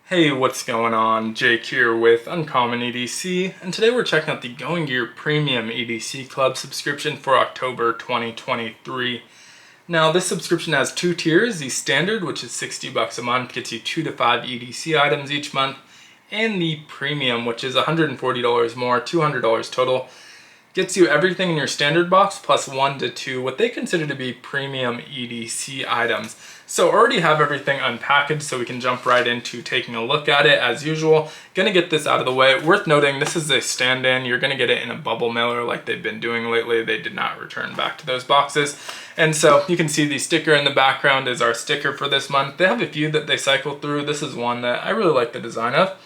Hey, what's going on? Jake here with Uncommon EDC, and today we're checking out the Going Gear Premium EDC Club subscription for October 2023. Now, this subscription has two tiers: the standard, which is $60 a month, gets you 2 to 5 EDC items each month, and the premium, which is $140 more, $200 total. Gets you everything in your standard box plus 1 to 2 what they consider to be premium EDC items. So already have everything unpackaged, so we can jump right into taking a look at it as usual. Gonna get this out of the way. Worth noting, this is a stand-in. You're gonna get it in a bubble mailer like they've been doing lately. They did not return back to those boxes. And so you can see the sticker in the background is our sticker for this month. They have a few that they cycle through. This is one that I really like the design of.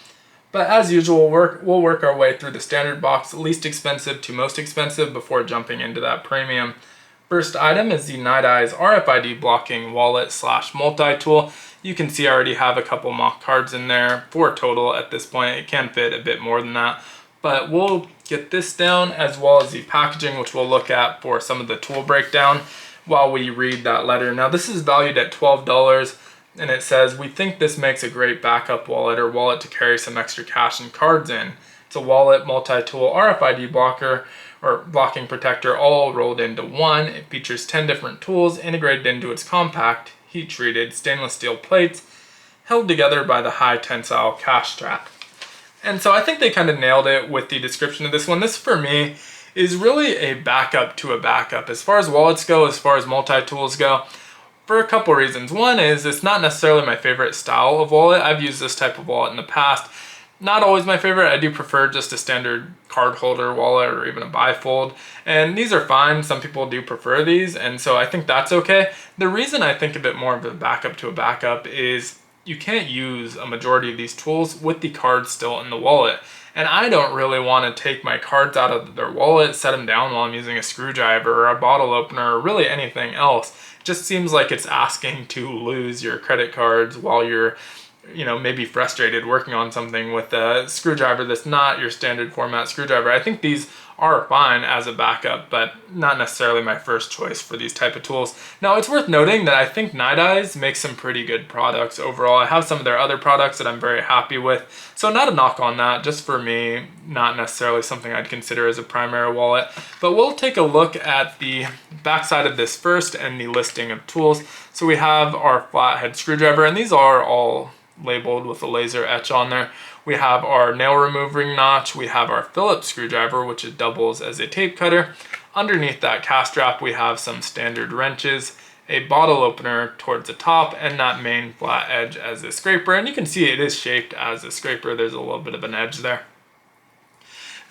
But as usual, we'll work our way through the standard box, least expensive to most expensive, before jumping into that premium. First item is the Nite Ize RFID blocking wallet / multi-tool. You can see I already have a couple mock cards in there, 4 total at this point. It can fit a bit more than that. But we'll get this down, as well as the packaging, which we'll look at for some of the tool breakdown while we read that letter. Now, this is valued at $12. And it says, "We think this makes a great backup wallet or wallet to carry some extra cash and cards in. It's a wallet, multi-tool, RFID blocker or blocking protector, all rolled into one. It features 10 different tools integrated into its compact, heat-treated stainless steel plates held together by the high tensile cash strap." And so I think they kind of nailed it with the description of this one. This, for me, is really a backup to a backup. As far as wallets go, as far as multi-tools go, for a couple reasons. One is it's not necessarily my favorite style of wallet. I've used this type of wallet in the past. Not always my favorite. I do prefer just a standard card holder wallet or even a bifold. And these are fine. Some people do prefer these. And so I think that's okay. The reason I think a bit more of a backup to a backup is you can't use a majority of these tools with the cards still in the wallet. And I don't really want to take my cards out of their wallet, set them down while I'm using a screwdriver or a bottle opener or really anything else. It just seems like it's asking to lose your credit cards while you're, maybe frustrated working on something with a screwdriver that's not your standard format screwdriver. I think these are fine as a backup, but not necessarily my first choice for these type of tools. Now, it's worth noting that I think Nite Ize makes some pretty good products overall. I have some of their other products that I'm very happy with, so not a knock on that. Just for me, not necessarily something I'd consider as a primary wallet. But we'll take a look at the backside of this first and the listing of tools. So we have our flathead screwdriver, and these are all labeled with a laser etch on there. We have our nail removing notch. We have our Phillips screwdriver, which it doubles as a tape cutter. Underneath that cast strap, we have some standard wrenches, a bottle opener towards the top, and that main flat edge as a scraper. And you can see it is shaped as a scraper. There's a little bit of an edge there.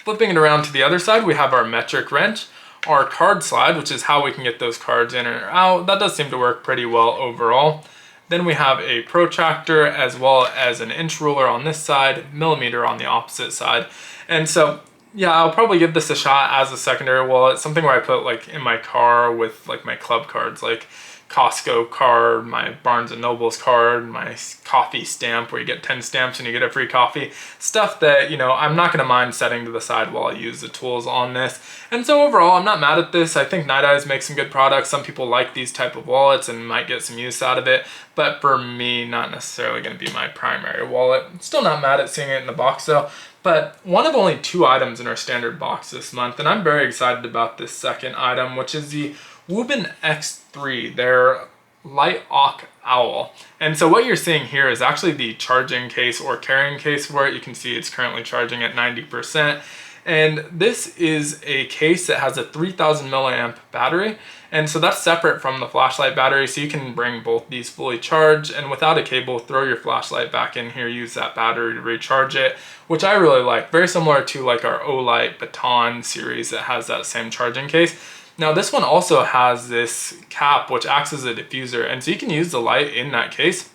Flipping it around to the other side, we have our metric wrench, our card slide, which is how we can get those cards in or out. That does seem to work pretty well overall. Then we have a protractor as well as an inch ruler on this side, millimeter on the opposite side. And so, yeah, I'll probably give this a shot as a secondary wallet, something where I put like in my car with like my club cards, like Costco card, my Barnes & Noble's card, my coffee stamp where you get 10 stamps and you get a free coffee. Stuff that, I'm not gonna mind setting to the side while I use the tools on this. And so overall, I'm not mad at this. I think Nite Ize makes some good products. Some people like these type of wallets and might get some use out of it. But for me, not necessarily gonna be my primary wallet. Still not mad at seeing it in the box though. But one of only 2 items in our standard box this month, and I'm very excited about this second item, which is the Wuben X3, their light oak owl. And so what you're seeing here is actually the charging case or carrying case for it. You can see it's currently charging at 90%. And this is a case that has a 3000 milliamp battery. And so that's separate from the flashlight battery. So you can bring both these fully charged and without a cable, throw your flashlight back in here, use that battery to recharge it, which I really like. Very similar to like our Olight Baton series that has that same charging case. Now this one also has this cap which acts as a diffuser, and so you can use the light in that case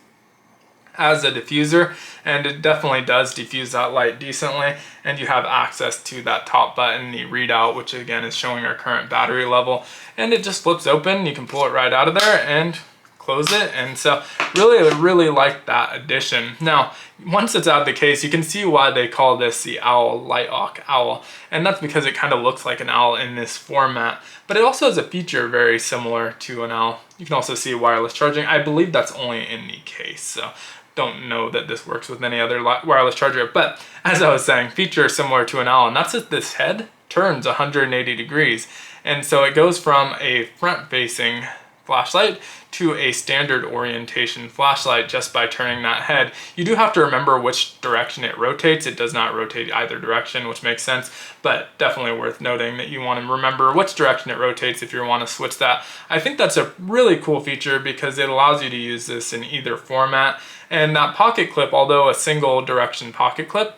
as a diffuser, and it definitely does diffuse that light decently, and you have access to that top button, the readout, which again is showing our current battery level, and it just flips open. You can pull it right out of there and close it. And so really like that addition. Now, once it's out of the case, you can see why they call this the owl, light oak owl. And that's because it kind of looks like an owl in this format. But it also has a feature very similar to an owl. You can also see wireless charging. I believe that's only in the case. So don't know that this works with any other wireless charger. But as I was saying, feature similar to an owl, and that's that this head turns 180 degrees. And so it goes from a front-facing flashlight to a standard orientation flashlight just by turning that head. You do have to remember which direction it rotates. It does not rotate either direction, which makes sense, but definitely worth noting that you want to remember which direction it rotates if you want to switch that. I think that's a really cool feature because it allows you to use this in either format. And that pocket clip, although a single direction pocket clip,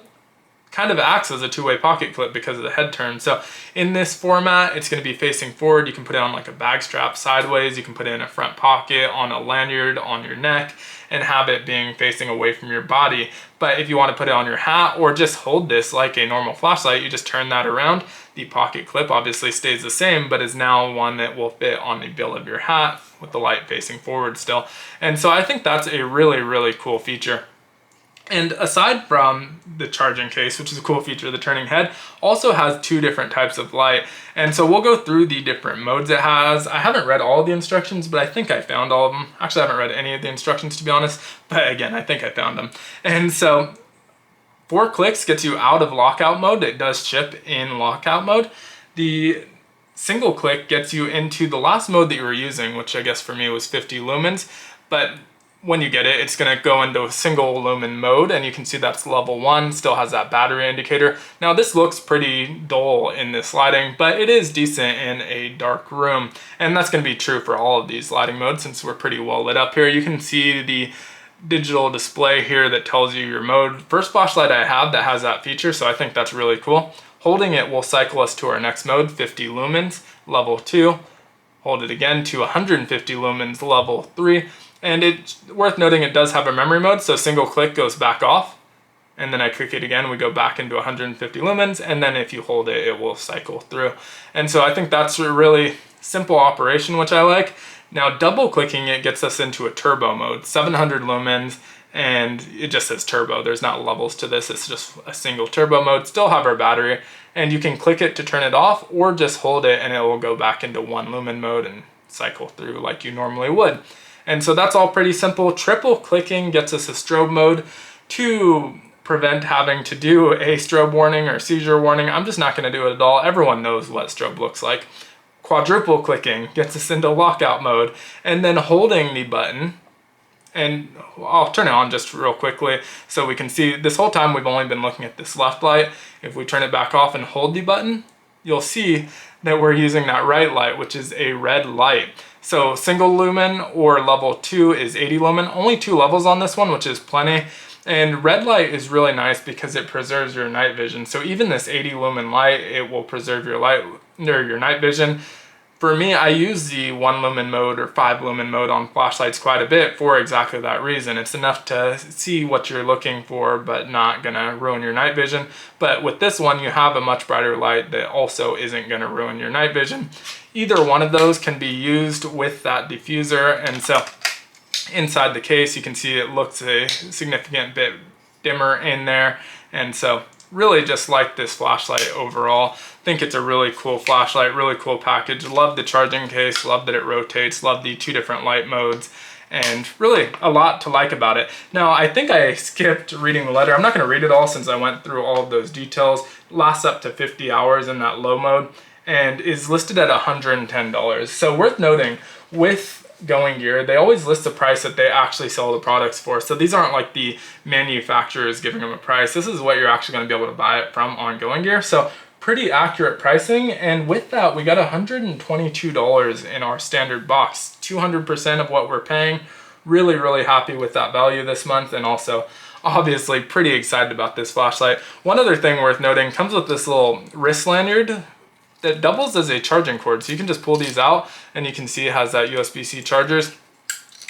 kind of acts as a two-way pocket clip because of the head turn. So in this format, it's going to be facing forward. You can put it on like a bag strap sideways. You can put it in a front pocket, on a lanyard, on your neck, and have it being facing away from your body. But if you want to put it on your hat or just hold this like a normal flashlight, you just turn that around. The pocket clip obviously stays the same, but is now one that will fit on the bill of your hat with the light facing forward still. And so I think that's a really, really cool feature. And aside from the charging case, which is a cool feature, the turning head also has two different types of light. And so we'll go through the different modes it has. I haven't read all of the instructions, but I think I found all of them. Actually, I haven't read any of the instructions, to be honest, but again, I think I found them. And so 4 clicks gets you out of lockout mode. It does ship in lockout mode. The single click gets you into the last mode that you were using, which I guess for me was 50 lumens, but when you get it, it's going to go into a single lumen mode, and you can see that's level 1, still has that battery indicator. Now this looks pretty dull in this lighting, but it is decent in a dark room, and that's going to be true for all of these lighting modes since we're pretty well lit up here. You can see the digital display here that tells you your mode. First flashlight I have that has that feature, so I think that's really cool. Holding it will cycle us to our next mode, 50 lumens, level 2. Hold it again to 150 lumens, level 3. And it's worth noting it does have a memory mode, so single click goes back off, and then I click it again, we go back into 150 lumens, and then if you hold it, it will cycle through. And so I think that's a really simple operation, which I like. Now double clicking it gets us into a turbo mode, 700 lumens, and it just says turbo. There's not levels to this, it's just a single turbo mode. Still have our battery, and you can click it to turn it off, or just hold it and it will go back into 1 lumen mode and cycle through like you normally would. And so that's all pretty simple. Triple clicking gets us a strobe mode to prevent having to do a strobe warning or seizure warning. I'm just not going to do it at all. Everyone knows what strobe looks like. Quadruple clicking gets us into lockout mode, and then holding the button, and I'll turn it on just real quickly so we can see this whole time we've only been looking at this left light. If we turn it back off and hold the button, you'll see that we're using that right light, which is a red light. So single lumen or level 2 is 80 lumen, only 2 levels on this one, which is plenty. And red light is really nice because it preserves your night vision. So even this 80 lumen light, it will preserve your light or your night vision. For me, I use the 1 lumen mode or 5 lumen mode on flashlights quite a bit for exactly that reason. It's enough to see what you're looking for, but not gonna ruin your night vision. But with this one, you have a much brighter light that also isn't gonna ruin your night vision. Either one of those can be used with that diffuser, and so inside the case, you can see it looks a significant bit dimmer in there, and so really just like this flashlight overall. Think it's a really cool flashlight, really cool package. Love the charging case, love that it rotates, love the 2 different light modes, and really a lot to like about it. Now, I think I skipped reading the letter. I'm not gonna read it all since I went through all of those details. Lasts up to 50 hours in that low mode and is listed at $110. So worth noting, with Going Gear, they always list the price that they actually sell the products for. So these aren't like the manufacturers giving them a price. This is what you're actually going to be able to buy it from on Going Gear. So pretty accurate pricing. And with that, we got $122 in our standard box, 200% of what we're paying. Really, really happy with that value this month, and also obviously pretty excited about this flashlight. One other thing worth noting, comes with this little wrist lanyard that doubles as a charging cord. So you can just pull these out and you can see it has that USB-C chargers.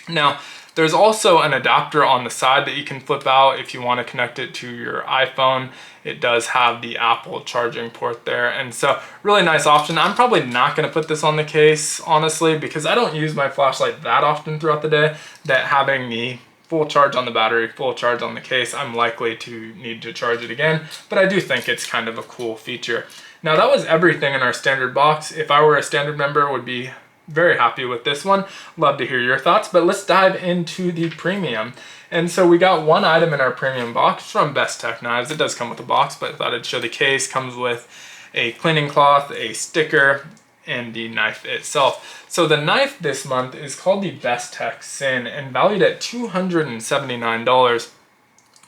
Now, there's also an adapter on the side that you can flip out if you want to connect it to your iPhone. It does have the Apple charging port there, and so really nice option. I'm probably not going to put this on the case, honestly, because I don't use my flashlight that often throughout the day, that having the full charge on the battery, full charge on the case, I'm likely to need to charge it again, but I do think it's kind of a cool feature. Now that was everything in our standard box. If I were a standard member, would be very happy with this one. Love to hear your thoughts, but let's dive into the premium. And so we got one item in our premium box from Bestech Knives. It does come with a box, but I thought I'd show the case. Comes with a cleaning cloth, a sticker, and the knife itself. So the knife this month is called the Bestech Sin and valued at $279.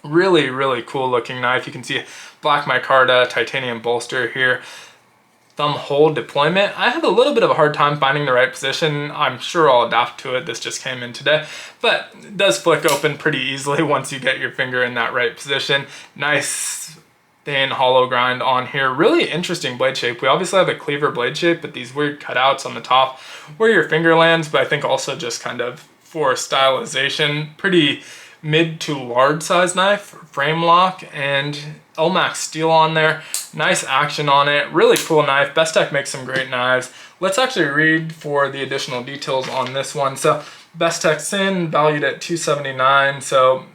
Really, really cool looking knife. You can see black micarta, titanium bolster here. Thumb hole deployment. I have a little bit of a hard time finding the right position. I'm sure I'll adapt to it. This just came in today, but it does flick open pretty easily once you get your finger in that right position. Nice thin hollow grind on here. Really interesting blade shape. We obviously have a cleaver blade shape, but these weird cutouts on the top where your finger lands, but I think also just kind of for stylization. Pretty mid to large size knife, frame lock, and Elmax steel on there. Nice action on it. Really cool knife. Bestech makes some great knives. Let's actually read for the additional details on this one. So Bestech Sin valued at $279. So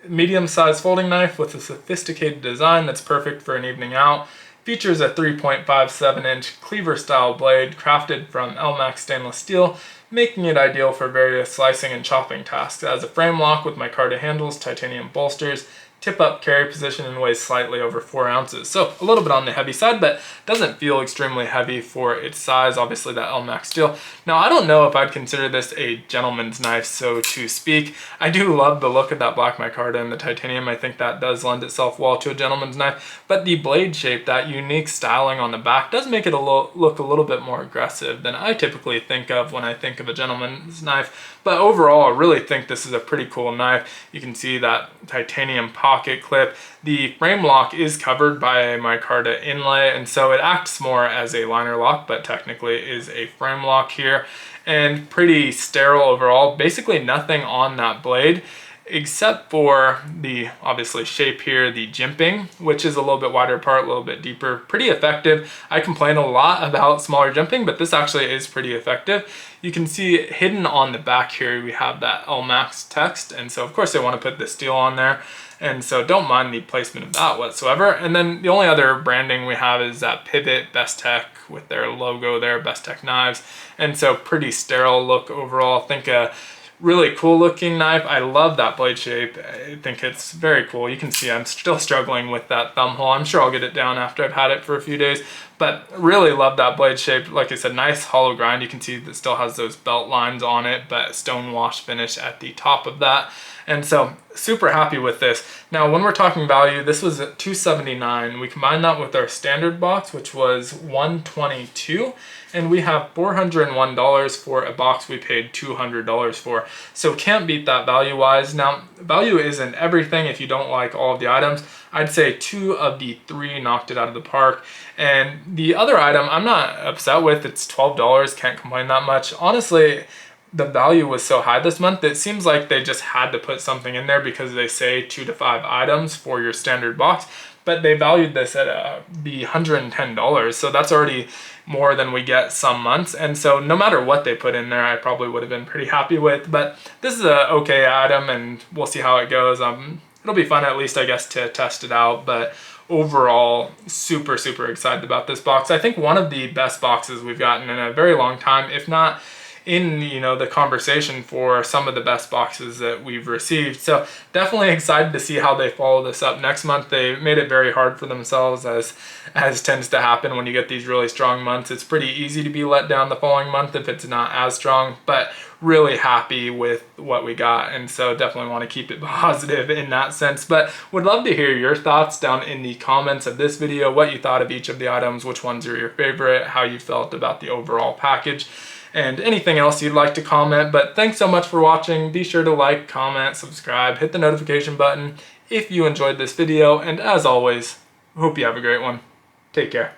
medium-sized folding knife with a sophisticated design that's perfect for an evening out. Features a 3.57-inch cleaver-style blade crafted from Elmax stainless steel, making it ideal for various slicing and chopping tasks. It has a frame lock with micarta handles, titanium bolsters, tip-up carry position, and weighs slightly over 4 ounces. So a little bit on the heavy side, but doesn't feel extremely heavy for its size. Obviously that Elmax steel. Now I don't know if I'd consider this a gentleman's knife, so to speak. I do love the look of that black micarta and the titanium. I think that does lend itself well to a gentleman's knife, but the blade shape, that unique styling on the back, does make it look a little bit more aggressive than I typically think of when I think of a gentleman's knife. But overall, I really think this is a pretty cool knife. You can see that titanium pocket clip. The frame lock is covered by a micarta inlay, and so it acts more as a liner lock, but technically is a frame lock here. And pretty sterile overall. Basically nothing on that blade except for the obviously shape here, the jimping, which is a little bit wider apart, a little bit deeper. Pretty effective. I complain a lot about smaller jimping, but this actually is pretty effective. You can see hidden on the back here, we have that Elmax text, and so of course they want to put the steel on there, and so don't mind the placement of that whatsoever. And then the only other branding we have is that pivot Bestech with their logo there, Bestech Knives, and so pretty sterile look overall. I think a really cool looking knife. I love that blade shape. I think it's very cool. You can see I'm still struggling with that thumb hole. I'm sure I'll get it down after I've had it for a few days, but really love that blade shape. Like I said, nice hollow grind. You can see that still has those belt lines on it, but stone wash finish at the top of that. And so super happy with this. Now, when we're talking value, this was at $279. We combine that with our standard box, which was $122, and we have $401 for a box we paid $200 for. So can't beat that value-wise. Now, value isn't everything if you don't like all of the items. I'd say 2 of the 3 knocked it out of the park. And the other item I'm not upset with. It's $12, can't complain that much. Honestly, the value was so high this month, it seems like they just had to put something in there because they say 2 to 5 items for your standard box, but they valued this at the $110. So that's already more than we get some months. And so no matter what they put in there, I probably would have been pretty happy with, but this is a okay item and we'll see how it goes. It'll be fun at least, I guess, to test it out, but overall, super, super excited about this box. I think one of the best boxes we've gotten in a very long time, if not in the conversation for some of the best boxes that we've received. So definitely excited to see how they follow this up next month. They made it very hard for themselves, as tends to happen when you get these really strong months. It's pretty easy to be let down the following month if it's not as strong, but really happy with what we got, and so definitely want to keep it positive in that sense. But would love to hear your thoughts down in the comments of this video, what you thought of each of the items, which ones are your favorite, how you felt about the overall package, and anything else you'd like to comment. But thanks so much for watching. Be sure to like, comment, subscribe, hit the notification button if you enjoyed this video, and as always, hope you have a great one. Take care.